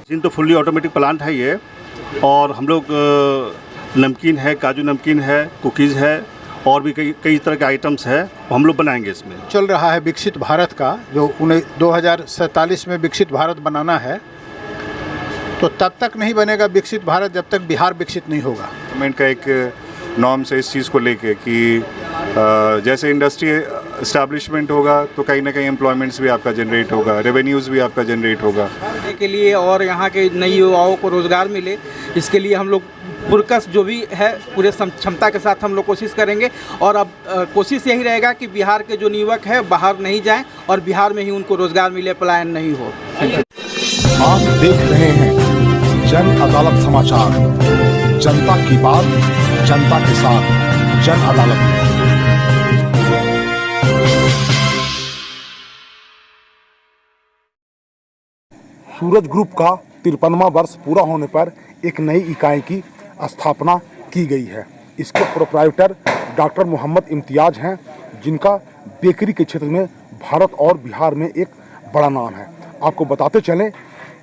Machine तो fully automatic plant है ये, और हम लोग नमकीन है, काजू नमकीन है, कुकीज़ है और भी कई तरह के आइटम्स है, हम लोग बनाएंगे इसमें। चल रहा है विकसित भारत का, जो 2047 में विकसित भारत बनाना है, तो तब तक नहीं बनेगा विकसित भारत जब तक बिहार विकसित नहीं होगा। गवर्नमेंट का एक नॉर्म्स है इस चीज़ को लेके कि जैसे इंडस्ट्री इस्टेब्लिशमेंट होगा तो कहीं ना कहीं एम्प्लॉयमेंट्स भी आपका जनरेट होगा, रेवेन्यूज़ भी आपका जनरेट होगा के लिए, और यहाँ के नए युवाओं को रोज़गार मिले, इसके लिए हम लोग पुरकस जो भी है पूरे क्षमता के साथ हम लोग कोशिश करेंगे। और अब कोशिश यही रहेगा कि बिहार के जो युवक है बाहर नहीं जाएं और बिहार में ही उनको रोज़गार मिले, पलायन नहीं हो। आप देख रहे हैं जन अदालत समाचार, जनता की बात जनता के साथ, जन अदालत में। सूरज ग्रुप का 53वां वर्ष पूरा होने पर एक नई इकाई की स्थापना की गई है। इसके प्रोप्राइटर डॉक्टर मोहम्मद इम्तियाज हैं, जिनका बेकरी के क्षेत्र में भारत और बिहार में एक बड़ा नाम है। आपको बताते चलें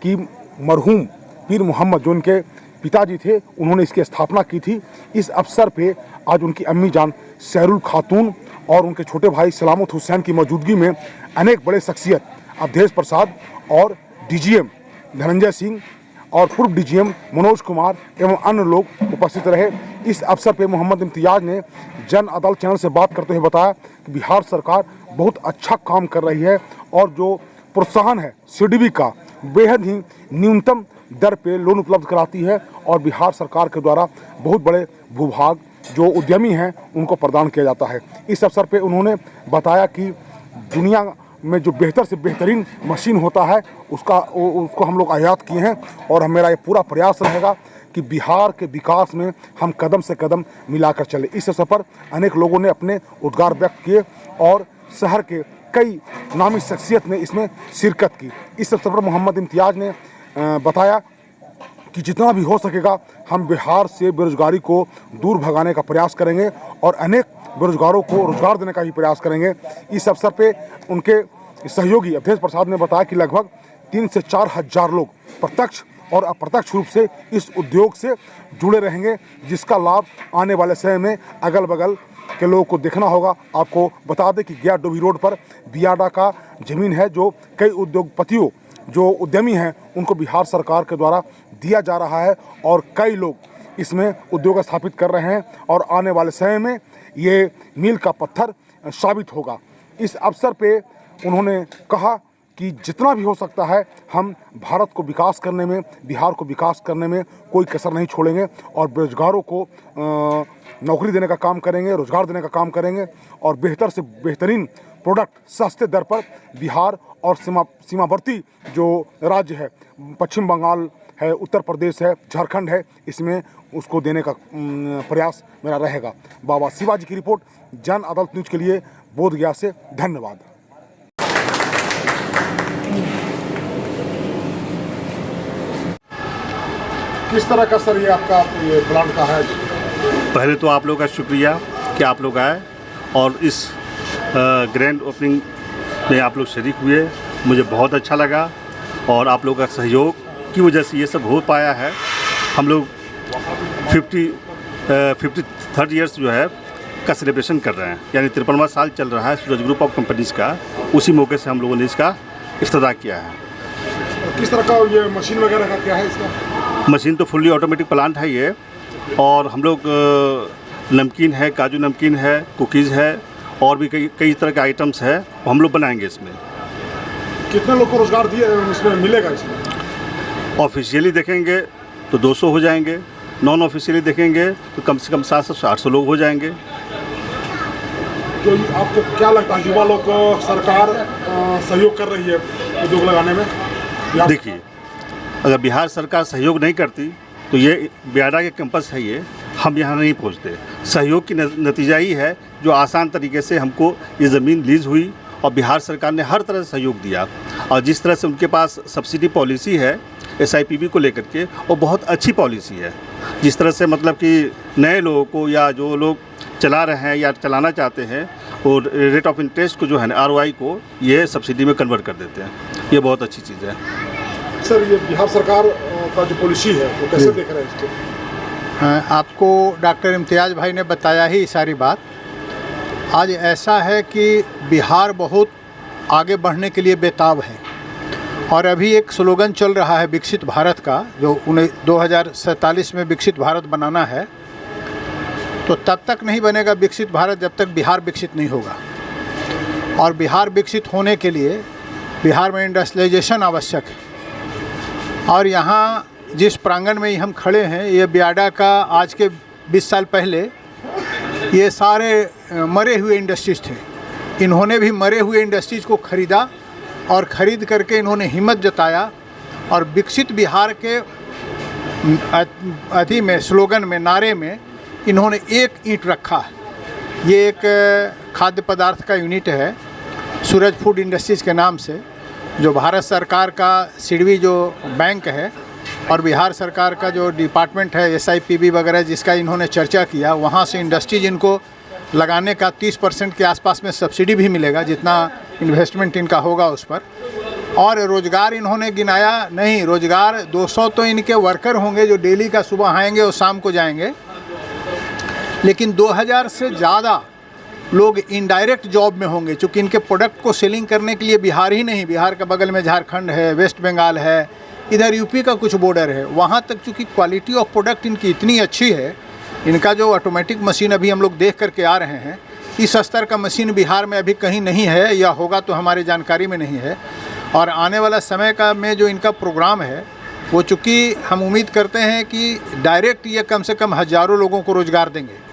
कि मरहूम पीर मोहम्मद जो उनके पिताजी थे, उन्होंने इसकी स्थापना की थी। इस अवसर पे आज उनकी अम्मी जान सहरुल खातून और उनके छोटे भाई सलामत हुसैन की मौजूदगी में अनेक बड़े शख्सियत अवधेश प्रसाद और डीजीएम धनंजय सिंह और पूर्व डीजीएम मनोज कुमार एवं अन्य लोग उपस्थित रहे। इस अवसर पे मोहम्मद इम्तियाज ने जन अदालत चैनल से बात करते हुए बताया कि बिहार सरकार बहुत अच्छा काम कर रही है और जो प्रोत्साहन है सीडीबी का बेहद ही न्यूनतम दर पे लोन उपलब्ध कराती है और बिहार सरकार के द्वारा बहुत बड़े भूभाग जो उद्यमी हैं उनको प्रदान किया जाता है। इस अवसर पे उन्होंने बताया कि दुनिया में जो बेहतर से बेहतरीन मशीन होता है उसको हम लोग आयात किए हैं और मेरा ये पूरा प्रयास रहेगा कि बिहार के विकास में हम कदम से कदम मिलाकर चले। इस अवसर पर अनेक लोगों ने अपने उद्गार व्यक्त किए और शहर के कई नामी शख्सियत ने इसमें शिरकत की। इस अवसर पर मोहम्मद इम्तियाज ने बताया कि जितना भी हो सकेगा हम बिहार से बेरोजगारी को दूर भगाने का प्रयास करेंगे और अनेक बेरोजगारों को रोजगार देने का भी प्रयास करेंगे। इस अवसर पे उनके सहयोगी अवधेश प्रसाद ने बताया कि लगभग 3 से 4 हज़ार लोग प्रत्यक्ष और अप्रत्यक्ष रूप से इस उद्योग से जुड़े रहेंगे, जिसका लाभ आने वाले समय में अगल बगल के लोगों को देखना होगा। आपको बता दें कि गया डोभी रोड पर बियाडा का ज़मीन है जो कई उद्योगपतियों जो उद्यमी हैं उनको बिहार सरकार के द्वारा दिया जा रहा है और कई लोग इसमें उद्योग स्थापित कर रहे हैं और आने वाले समय में ये मील का पत्थर साबित होगा। इस अवसर पे उन्होंने कहा कि जितना भी हो सकता है हम भारत को विकास करने में, बिहार को विकास करने में कोई कसर नहीं छोड़ेंगे और बेरोजगारों को नौकरी देने का काम करेंगे, रोजगार देने का काम करेंगे और बेहतर से बेहतरीन प्रोडक्ट सस्ते दर पर बिहार और सीमावर्ती जो राज्य है, पश्चिम बंगाल है, उत्तर प्रदेश है, झारखंड है, इसमें उसको देने का प्रयास मेरा रहेगा। बाबा शिवाजी की रिपोर्ट, जन अदालत न्यूज़ के लिए बोधगया से धन्यवाद। किस तरह का सर ये आपका ये प्लांट का है? पहले तो आप लोगों का शुक्रिया कि आप लोग आए और इस ग्रैंड ओपनिंग में आप लोग शरीक हुए, मुझे बहुत अच्छा लगा और आप लोगों का सहयोग की वजह से ये सब हो पाया है। हम लोग 53rd ईयर्स जो है का सेलिब्रेशन कर रहे हैं, यानी 53वां साल चल रहा है सूरज ग्रुप ऑफ कंपनीज़ का। उसी मौके से हम लोगों ने इसका इफ्तिताह किया है। किस तरह का ये मशीन वगैरह का क्या है इसका? मशीन तो फुल्ली ऑटोमेटिक प्लांट है ये, और हम लोग नमकीन है, काजू नमकीन है, कुकीज़ है और भी कई तरह के आइटम्स है, हम लोग बनाएंगे इसमें। कितने लोग को रोजगार दिए इसमें मिलेगा? इसमें ऑफिशियली देखेंगे तो 200 हो जाएंगे, नॉन ऑफिशियली देखेंगे तो कम से कम 700 से 800 लोग हो जाएंगे। तो आपको क्या लगता है युवा लोग को सरकार सहयोग कर रही है उद्योग लगाने में? देखिए, अगर बिहार सरकार सहयोग नहीं करती तो ये बियाडा के कैंपस है, ये हम यहाँ नहीं पहुँचते। सहयोग की नतीजा ही है जो आसान तरीके से हमको ये ज़मीन लीज हुई और बिहार सरकार ने हर तरह से सहयोग दिया। और जिस तरह से उनके पास सब्सिडी पॉलिसी है SIPB को लेकर के, वो बहुत अच्छी पॉलिसी है। जिस तरह से मतलब कि नए लोगों को या जो लोग चला रहे हैं या चलाना चाहते हैं, और रेट ऑफ इंटरेस्ट को जो है ना ROI को ये सब्सिडी में कन्वर्ट कर देते हैं। ये बहुत अच्छी चीज़ है। सर ये बिहार सरकार का जो पॉलिसी है वो कैसे देख रहे हैं इसको? आपको डॉक्टर इम्तियाज़ भाई ने बताया ही सारी बात। आज ऐसा है कि बिहार बहुत आगे बढ़ने के लिए बेताब है और अभी एक स्लोगन चल रहा है विकसित भारत का, जो 2047 में विकसित भारत बनाना है। तो तब तक नहीं बनेगा विकसित भारत जब तक बिहार विकसित नहीं होगा। और बिहार विकसित होने के लिए बिहार में इंडस्ट्रियलाइजेशन आवश्यक है। और यहाँ जिस प्रांगण में हम खड़े हैं, ये बियाडा का आज के 20 साल पहले ये सारे मरे हुए इंडस्ट्रीज़ थे। इन्होंने भी मरे हुए इंडस्ट्रीज़ को ख़रीदा और ख़रीद करके इन्होंने हिम्मत जताया और विकसित बिहार के अथी में स्लोगन में, नारे में इन्होंने एक ईंट रखा है। ये एक खाद्य पदार्थ का यूनिट है सूरज फूड इंडस्ट्रीज़ के नाम से, जो भारत सरकार का सिडवी जो बैंक है और बिहार सरकार का जो डिपार्टमेंट है SIPB वगैरह जिसका इन्होंने चर्चा किया, वहाँ से इंडस्ट्रीज इनको लगाने का 30% के आसपास में सब्सिडी भी मिलेगा, जितना इन्वेस्टमेंट इनका होगा उस पर। और रोज़गार इन्होंने गिनाया नहीं, रोज़गार 200 तो इनके वर्कर होंगे जो डेली का सुबह आएंगे और शाम को जाएंगे, लेकिन 2000 से ज़्यादा लोग इनडायरेक्ट जॉब में होंगे, चूँकि इनके प्रोडक्ट को सेलिंग करने के लिए बिहार ही नहीं, बिहार के बगल में झारखंड है, वेस्ट बंगाल है, इधर यूपी का कुछ बॉर्डर है, वहाँ तक चूँकि क्वालिटी ऑफ प्रोडक्ट इनकी इतनी अच्छी है। इनका जो ऑटोमेटिक मशीन अभी हम लोग देख करके आ रहे हैं, इस स्तर का मशीन बिहार में अभी कहीं नहीं है, या होगा तो हमारी जानकारी में नहीं है। और आने वाला समय का में जो इनका प्रोग्राम है वो चूँकि हम उम्मीद करते हैं कि डायरेक्ट ये कम से कम हज़ारों लोगों को रोज़गार देंगे।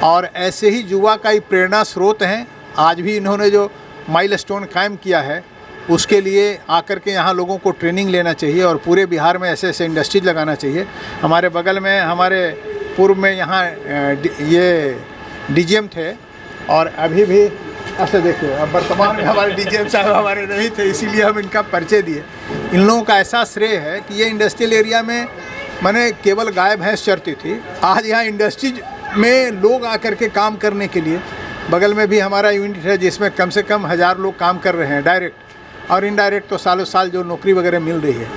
और ऐसे ही युवा का ही प्रेरणा स्रोत हैं। आज भी इन्होंने जो माइलस्टोन कायम किया है उसके लिए आकर के यहाँ लोगों को ट्रेनिंग लेना चाहिए और पूरे बिहार में ऐसे ऐसे इंडस्ट्रीज लगाना चाहिए। हमारे बगल में, हमारे पूर्व में यहाँ ये DGM थे और अभी भी ऐसे देखिए, अब वर्तमान में हमारे DGM साहब हमारे नहीं थे, इसीलिए हम इनका परिचय दिए। इन लोगों का ऐसा श्रेय है कि ये इंडस्ट्रियल एरिया में मैंने केवल गाय भैंस चरती थी, आज यहाँ इंडस्ट्रीज में लोग आकर के काम करने के लिए, बगल में भी हमारा यूनिट है जिसमें कम से कम 1000 लोग काम कर रहे हैं डायरेक्ट, और इनडायरेक्ट तो सालों साल जो नौकरी वगैरह मिल रही है।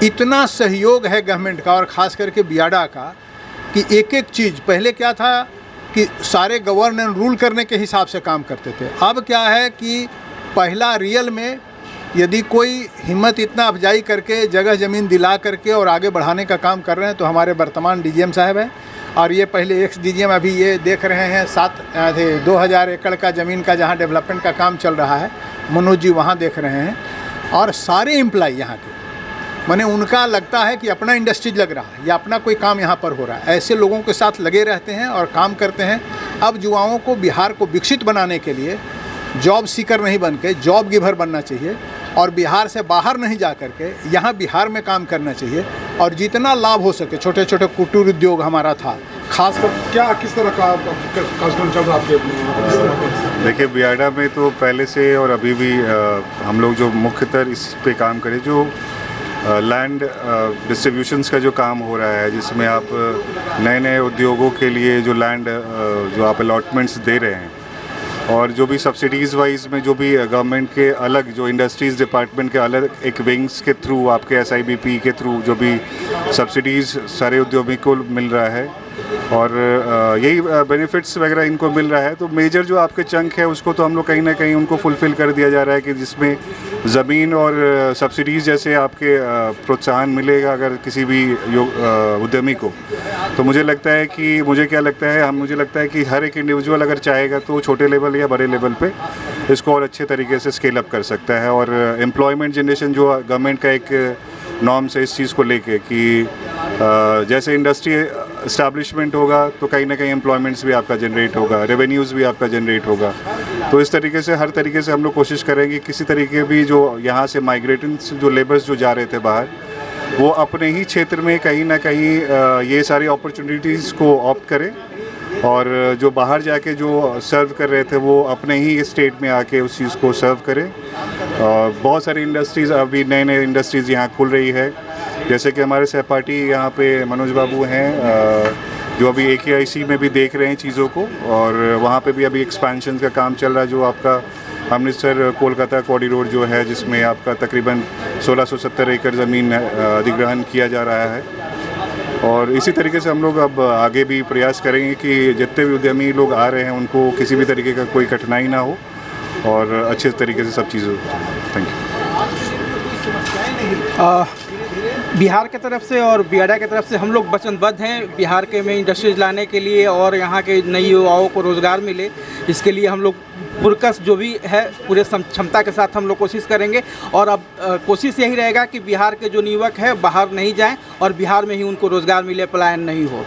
इतना सहयोग है गवर्नमेंट का और ख़ास करके बियाडा का कि एक एक चीज़, पहले क्या था कि सारे गवर्नर रूल करने के हिसाब से काम करते थे, अब क्या है कि पहला रियल में यदि कोई हिम्मत इतना अफजाई करके जगह ज़मीन दिला करके और आगे बढ़ाने का काम कर रहे हैं तो हमारे वर्तमान DGM साहब हैं। और ये पहले एक्स DGM अभी ये देख रहे हैं 2000 एकड़ का ज़मीन का जहाँ डेवलपमेंट का काम चल रहा है, मनोज जी वहाँ देख रहे हैं। और सारे एम्प्लॉय यहाँ के, माने उनका लगता है कि अपना इंडस्ट्रीज लग रहा है या अपना कोई काम यहाँ पर हो रहा है, ऐसे लोगों के साथ लगे रहते हैं और काम करते हैं। अब युवाओं को बिहार को विकसित बनाने के लिए जॉब सीकर नहीं बन के जॉब गिवर बनना चाहिए और बिहार से बाहर नहीं जा कर के यहाँ बिहार में काम करना चाहिए और जितना लाभ हो सके। छोटे छोटे कुटीर उद्योग हमारा था, खासकर क्या किस तरह का कार्यक्रम चल रहा है आपके? देखिए, बियाडा में तो पहले से और अभी भी हम लोग जो मुख्यतः इस पे काम करें, जो लैंड डिस्ट्रीब्यूशंस का जो काम हो रहा है, जिसमें आप नए नए उद्योगों के लिए जो लैंड जो आप अलॉटमेंट्स दे रहे हैं और जो भी सब्सिडीज़ वाइज में जो भी गवर्नमेंट के अलग जो इंडस्ट्रीज़ डिपार्टमेंट के अलग एक विंग्स के थ्रू, आपके SIBP के थ्रू जो भी सब्सिडीज़ सारे उद्योगों को मिल रहा है और यही बेनिफिट्स वगैरह इनको मिल रहा है। तो मेजर जो आपके चंक है उसको तो हम लोग कहीं ना कहीं उनको फुलफ़िल कर दिया जा रहा है कि जिसमें ज़मीन और सब्सिडीज़ जैसे आपके प्रोत्साहन मिलेगा अगर किसी भी उद्यमी को, तो मुझे लगता है कि मुझे लगता है कि हर एक इंडिविजुअल अगर चाहेगा तो छोटे लेवल या बड़े लेवल पे इसको और अच्छे तरीके से स्केल अप कर सकता है। और एम्प्लॉयमेंट जनरेशन जो गवर्नमेंट का एक नॉर्म्स है इस चीज़ को लेके कि जैसे इंडस्ट्री इस्टेब्लिशमेंट होगा तो कहीं ना कहीं एम्प्लॉयमेंट्स भी आपका जनरेट होगा, रेवेन्यूज़ भी आपका जनरेट होगा। तो इस तरीके से हर तरीके से हम लोग कोशिश करेंगे किसी तरीके भी जो यहाँ से माइग्रेटेंट्स जो लेबर्स जो जा रहे थे बाहर, वो अपने ही क्षेत्र में कहीं ना कहीं ये सारी अपॉर्चुनिटीज़ को ऑप्ट करें और जो बाहर जाके जो सर्व कर रहे थे वो अपने ही स्टेट में आके उस चीज़ को सर्व करें। बहुत सारी इंडस्ट्रीज़, अभी नए नए इंडस्ट्रीज़ यहाँ खुल रही है, जैसे कि हमारे सहपाठी यहाँ पे मनोज बाबू हैं जो अभी AKIC में भी देख रहे हैं चीज़ों को और वहाँ पे भी अभी एक्सपेंशन का काम चल रहा है जो आपका अमृतसर कोलकाता कॉरिडोर जो है, जिसमें आपका तकरीबन 1670 एकड़ ज़मीन अधिग्रहण किया जा रहा है। और इसी तरीके से हम लोग अब आगे भी प्रयास करेंगे कि जितने भी उद्यमी लोग आ रहे हैं उनको किसी भी तरीके का कोई कठिनाई ना हो और अच्छे तरीके से सब चीज़ हो। Thank you. बिहार की तरफ से और बियाडा की तरफ से हम लोग वचनबद्ध हैं बिहार के में इंडस्ट्रीज लाने के लिए और यहाँ के नए युवाओं को रोज़गार मिले, इसके लिए हम लोग पुरकस जो भी है पूरे क्षमता के साथ हम लोग कोशिश करेंगे। और अब कोशिश यही रहेगा कि बिहार के जो युवक है बाहर नहीं जाएं और बिहार में ही उनको रोज़गार मिले, पलायन नहीं हो।